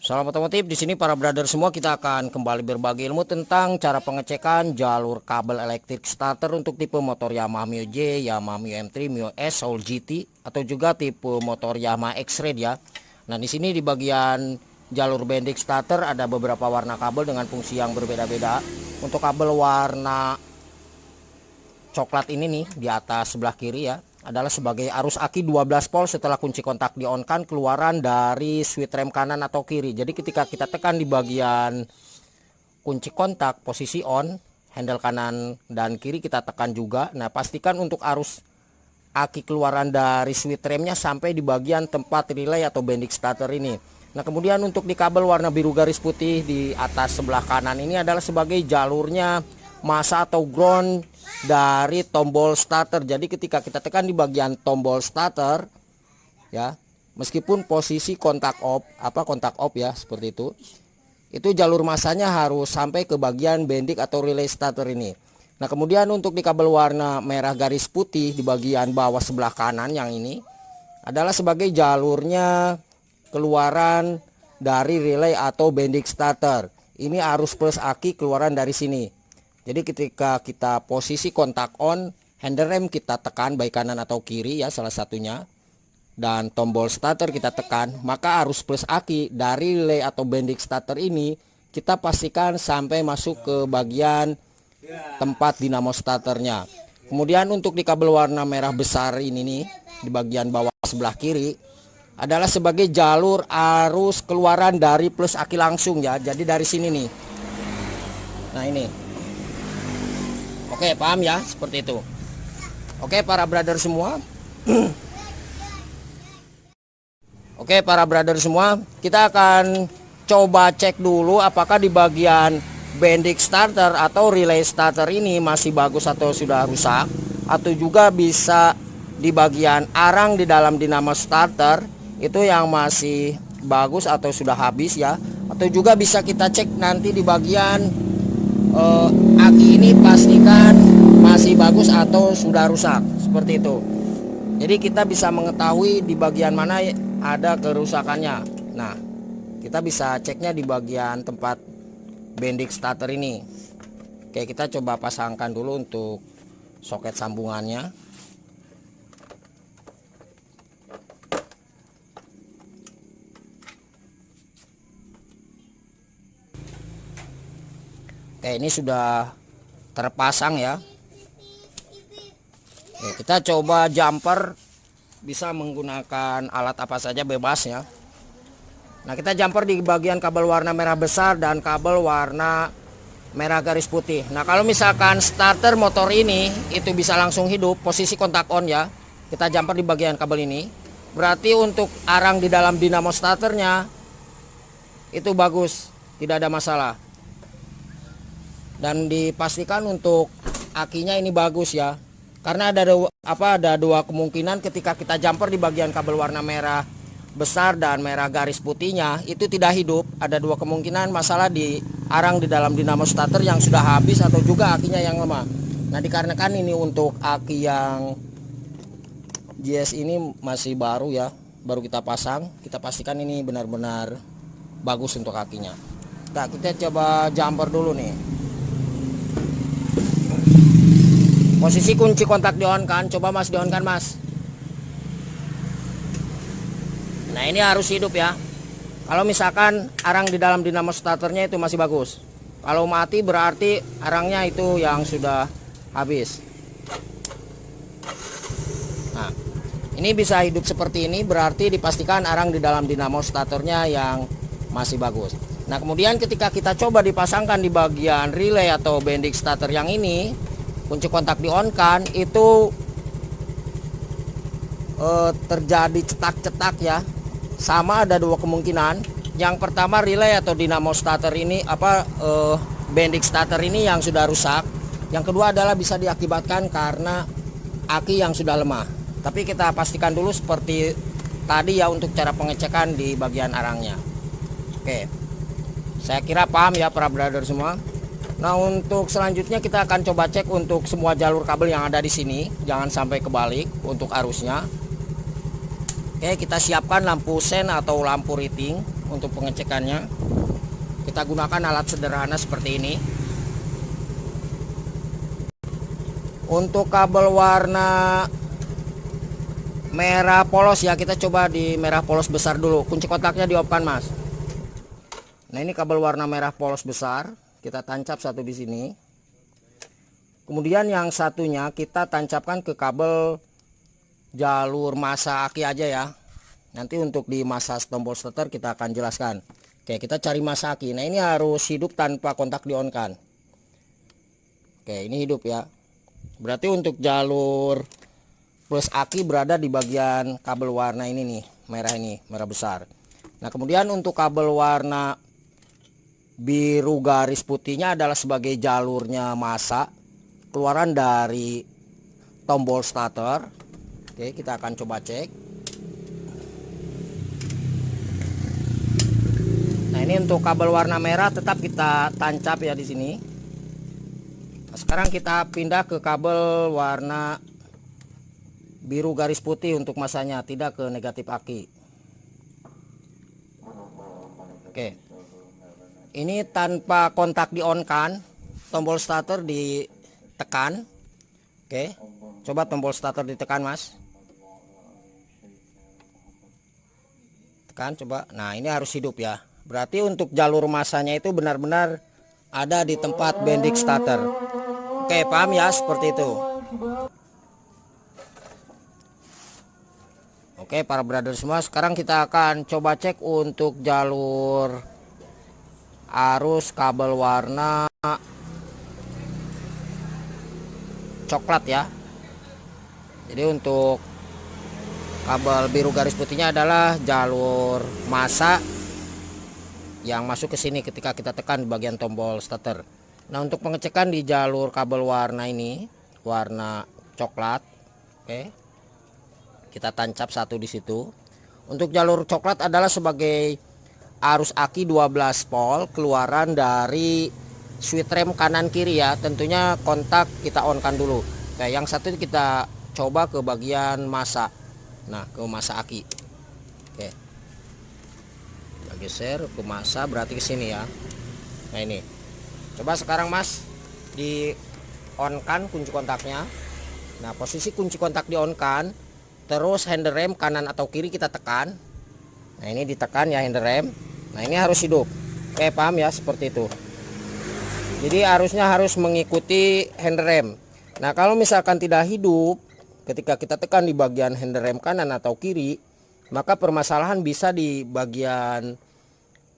Salam otomotif. Di sini para brother semua, kita akan kembali berbagi ilmu tentang cara pengecekan jalur kabel elektrik starter untuk tipe motor Yamaha Mio J, Yamaha Mio M3, Mio S, Soul GT atau juga tipe motor Yamaha X-Red ya. Nah, di sini di bagian jalur bendix starter ada beberapa warna kabel dengan fungsi yang berbeda-beda. Untuk kabel warna coklat ini nih di atas sebelah kiri ya, adalah sebagai arus aki 12 volt setelah kunci kontak di on kan keluaran dari switch rem kanan atau kiri. Jadi ketika kita tekan di bagian kunci kontak posisi on, handle kanan dan kiri kita tekan juga. Nah, pastikan untuk arus aki keluaran dari switch remnya sampai di bagian tempat relay atau bendix starter ini. Nah, kemudian untuk di kabel warna biru garis putih di atas sebelah kanan ini adalah sebagai jalurnya masa atau ground dari tombol starter. Jadi ketika kita tekan di bagian tombol starter ya, meskipun posisi kontak off ya seperti itu jalur masanya harus sampai ke bagian bendix atau relay starter ini. Nah, kemudian untuk di kabel warna merah garis putih di bagian bawah sebelah kanan yang ini adalah sebagai jalurnya keluaran dari relay atau bendix starter. Ini arus plus aki keluaran dari sini. Jadi ketika kita posisi kontak on, handle rem kita tekan baik kanan atau kiri ya salah satunya, dan tombol starter kita tekan, maka arus plus aki dari relay atau bendix starter ini kita pastikan sampai masuk ke bagian tempat dinamo starternya. Kemudian untuk di kabel warna merah besar ini nih di bagian bawah sebelah kiri adalah sebagai jalur arus keluaran dari plus aki langsung ya. Jadi dari sini nih. Nah, ini. Oke, paham ya, seperti itu. Oke, para brother semua. Oke, para brother semua, kita akan coba cek dulu apakah di bagian bendix starter atau relay starter ini masih bagus atau sudah rusak, atau juga bisa di bagian arang di dalam dinamo starter itu yang masih bagus atau sudah habis ya, atau juga bisa kita cek nanti di bagian aki ini pastikan masih bagus atau sudah rusak seperti itu. Jadi kita bisa mengetahui di bagian mana ada kerusakannya. Nah, kita bisa ceknya di bagian tempat bendix starter ini. Oke, kita coba pasangkan dulu untuk soket sambungannya. Oke, ini sudah terpasang ya. Oke, kita coba jumper, bisa menggunakan alat apa saja bebas ya. Nah, kita jumper di bagian kabel warna merah besar dan kabel warna merah garis putih. Nah, kalau misalkan starter motor ini itu bisa langsung hidup posisi kontak on ya, kita jumper di bagian kabel ini, berarti untuk arang di dalam dinamo starternya itu bagus, tidak ada masalah. Dan dipastikan untuk akinya ini bagus ya, karena ada dua kemungkinan ketika kita jumper di bagian kabel warna merah besar dan merah garis putihnya itu tidak hidup. Ada dua kemungkinan masalah di arang di dalam dinamo starter yang sudah habis atau juga akinya yang lemah. Nah, dikarenakan ini untuk aki yang JS ini masih baru ya, baru kita pasang, kita pastikan ini benar-benar bagus untuk akinya. Nah, kita coba jumper dulu nih. Posisi kunci kontak di on kan, coba Mas di on kan Mas. Nah, ini harus hidup ya. Kalau misalkan arang di dalam dinamo starternya itu masih bagus. Kalau mati berarti arangnya itu yang sudah habis. Nah, ini bisa hidup seperti ini, berarti dipastikan arang di dalam dinamo starternya yang masih bagus. Nah, kemudian ketika kita coba dipasangkan di bagian relay atau bendix starter yang ini, kunci kontak di on kan, itu terjadi cetak-cetak ya. Sama ada dua kemungkinan. Yang pertama, relay atau dinamo starter ini bendix starter ini yang sudah rusak. Yang kedua adalah bisa diakibatkan karena aki yang sudah lemah. Tapi kita pastikan dulu seperti tadi ya untuk cara pengecekan di bagian arangnya. Oke, saya kira paham ya para brother semua. Nah, untuk selanjutnya kita akan coba cek untuk semua jalur kabel yang ada di sini, jangan sampai kebalik untuk arusnya. Oke, kita siapkan lampu sen atau lampu riting. untuk pengecekannya. Kita gunakan alat sederhana seperti ini. Untuk kabel warna merah polos ya, kita coba di merah polos besar dulu. Kunci kontaknya di-off-kan, Mas. Nah, ini kabel warna merah polos besar, kita tancap satu di sini. Kemudian yang satunya kita tancapkan ke kabel jalur massa aki aja ya. Nanti untuk di massa tombol starter kita akan jelaskan. Oke, kita cari massa aki. Nah, ini harus hidup tanpa kontak di on kan. Oke, ini hidup ya. Berarti untuk jalur plus aki berada di bagian kabel warna ini nih, merah ini, merah besar. Nah, kemudian untuk kabel warna biru garis putihnya adalah sebagai jalurnya massa keluaran dari tombol starter. Oke, kita akan coba cek. Nah, ini untuk kabel warna merah tetap kita tancap ya di sini. Nah, sekarang kita pindah ke kabel warna biru garis putih untuk masanya, tidak ke negatif aki. Oke. Ini tanpa kontak di on kan, tombol starter ditekan. Oke. Coba tombol starter ditekan, Mas. Tekan coba. Nah, ini harus hidup ya. Berarti untuk jalur massanya itu benar-benar ada di tempat bending starter. Oke, paham ya, seperti itu. Oke, para brother semua, sekarang kita akan coba cek untuk jalur arus kabel warna coklat ya. Jadi untuk kabel biru garis putihnya adalah jalur massa yang masuk ke sini ketika kita tekan di bagian tombol starter. Nah, untuk pengecekan di jalur kabel warna ini, warna coklat, oke, kita tancap satu di situ. Untuk jalur coklat adalah sebagai arus aki 12 volt keluaran dari switch rem kanan kiri ya. Tentunya kontak kita on kan dulu. Oke, yang satu kita coba ke bagian massa. Nah, ke massa aki. Oke. Kita geser ke massa, berarti ke sini ya. Nah, ini. Coba sekarang Mas di on kan kunci kontaknya. Nah, posisi kunci kontak di on kan, terus handle rem kanan atau kiri kita tekan. Nah, ini ditekan ya handle rem. Nah, ini harus hidup. Oke, paham ya, seperti itu. Jadi arusnya harus mengikuti handle rem. Nah, kalau misalkan tidak hidup ketika kita tekan di bagian handle rem kanan atau kiri, maka permasalahan bisa di bagian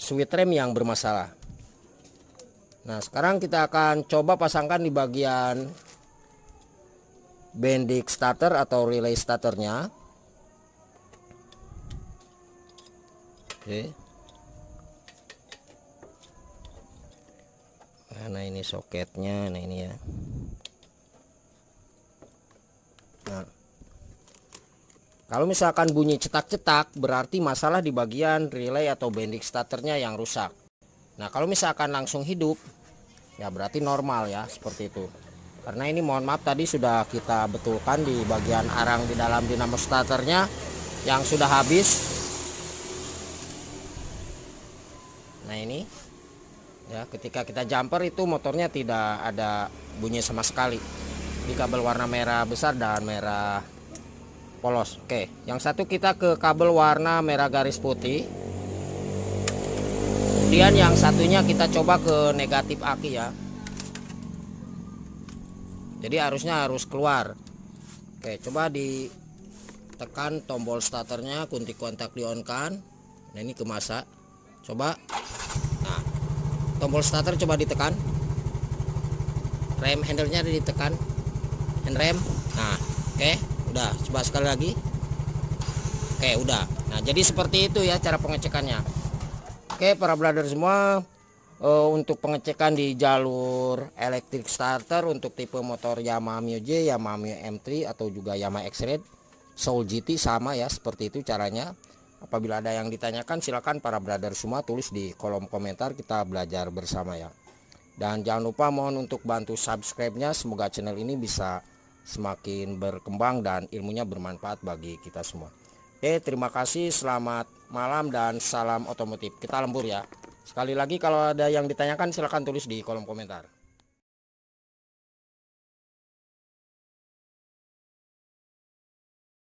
switch rem yang bermasalah. Nah, sekarang kita akan coba pasangkan di bagian bending starter atau relay starternya. Oke. Nah, ini soketnya, nah ini ya. Nah, kalau misalkan bunyi cetak-cetak berarti masalah di bagian relay atau bending starternya yang rusak. Nah, kalau misalkan langsung hidup ya berarti normal ya, seperti itu. Karena ini mohon maaf tadi sudah kita betulkan di bagian arang di dalam dinamo starternya yang sudah habis. Nah, ini ya, ketika kita jumper itu motornya tidak ada bunyi sama sekali di kabel warna merah besar dan merah polos. Oke, yang satu kita ke kabel warna merah garis putih. Kemudian yang satunya kita coba ke negatif aki ya. Jadi arusnya harus keluar. Oke, coba ditekan tombol starternya, kunci kontak di on kan. Nah, ini ke massa. Coba. Nah, tombol starter coba ditekan. Rem handle-nya ditekan. Hand rem. Nah, oke, udah. Coba sekali lagi. Oke, udah. Nah, jadi seperti itu ya cara pengecekannya. Oke, para brother semua, untuk pengecekan di jalur electric starter untuk tipe motor Yamaha Mio J, Yamaha Mio M3 atau juga Yamaha X-Red, Soul GT sama ya, seperti itu caranya. Apabila ada yang ditanyakan silakan para brother semua tulis di kolom komentar, kita belajar bersama ya. Dan jangan lupa mohon untuk bantu subscribe-nya, semoga channel ini bisa semakin berkembang dan ilmunya bermanfaat bagi kita semua. Oke, terima kasih, selamat malam dan salam otomotif. Kita lembur ya. Sekali lagi kalau ada yang ditanyakan silahkan tulis di kolom komentar.